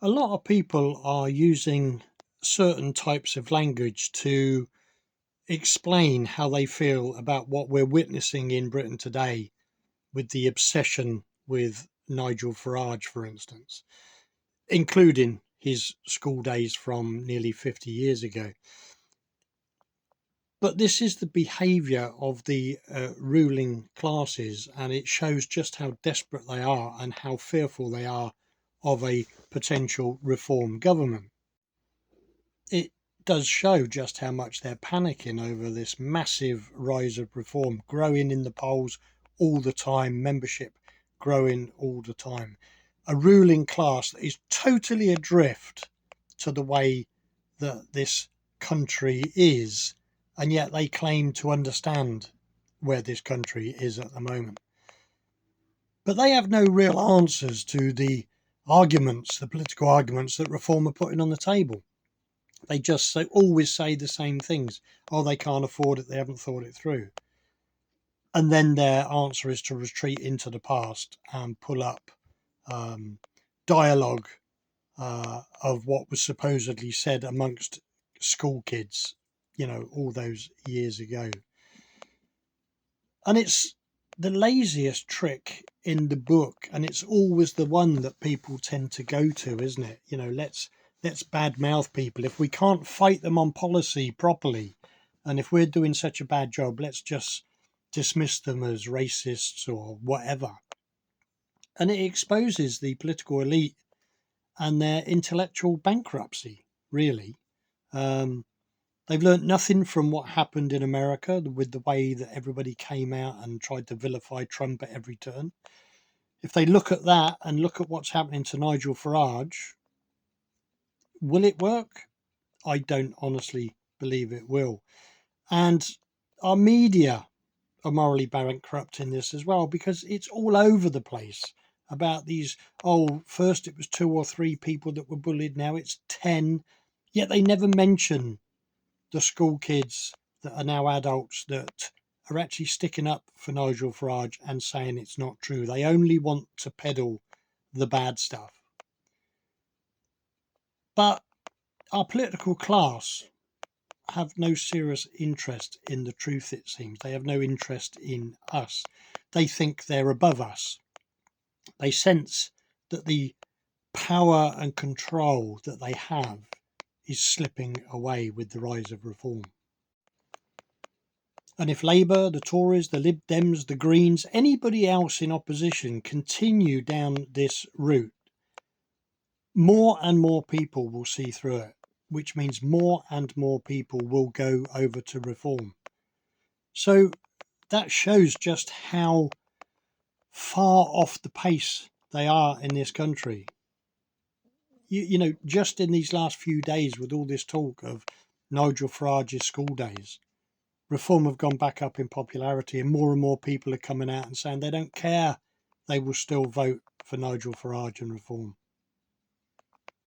A lot of people are using certain types of language to explain how they feel about what we're witnessing in Britain today with the obsession with Nigel Farage, for instance, including his school days from nearly 50 years ago. But this is the behaviour of the ruling classes, and it shows just how desperate they are and how fearful they are of a potential reform government. It does show just how much they're panicking over this massive rise of reform, growing in the polls all the time, membership growing all the time. A ruling class that is totally adrift to the way that this country is, and yet they claim to understand where this country is at the moment. But they have no real answers to the arguments, the political arguments that reform are putting on the table. They just always say the same things. Oh, they can't afford it. They haven't thought it through. And then their answer is to retreat into the past and pull up dialogue of what was supposedly said amongst school kids, all those years ago. And it's the laziest trick in the book, and it's always the one that people tend to go to, isn't it? Let's badmouth people. If we can't fight them on policy properly, and if we're doing such a bad job, let's just dismiss them as racists or whatever. And it exposes the political elite and their intellectual bankruptcy, really. They've learnt nothing from what happened in America with the way that everybody came out and tried to vilify Trump at every turn. If they look at that and look at what's happening to Nigel Farage, will it work? I don't honestly believe it will. And our media are morally bankrupt in this as well, because it's all over the place about these. Oh, first it was 2 or 3 people that were bullied, now it's 10. Yet they never mention the school kids that are now adults that are actually sticking up for Nigel Farage and saying it's not true. They only want to peddle the bad stuff. But our political class have no serious interest in the truth, it seems. They have no interest in us. They think they're above us. They sense that the power and control that they have is slipping away with the rise of reform. And if Labour, the Tories, the Lib Dems, the Greens, anybody else in opposition continue down this route, more and more people will see through it, which means more and more people will go over to reform. So that shows just how far off the pace they are in this country. Just in these last few days, with all this talk of Nigel Farage's school days, reform have gone back up in popularity, and more people are coming out and saying they don't care. They will still vote for Nigel Farage and reform.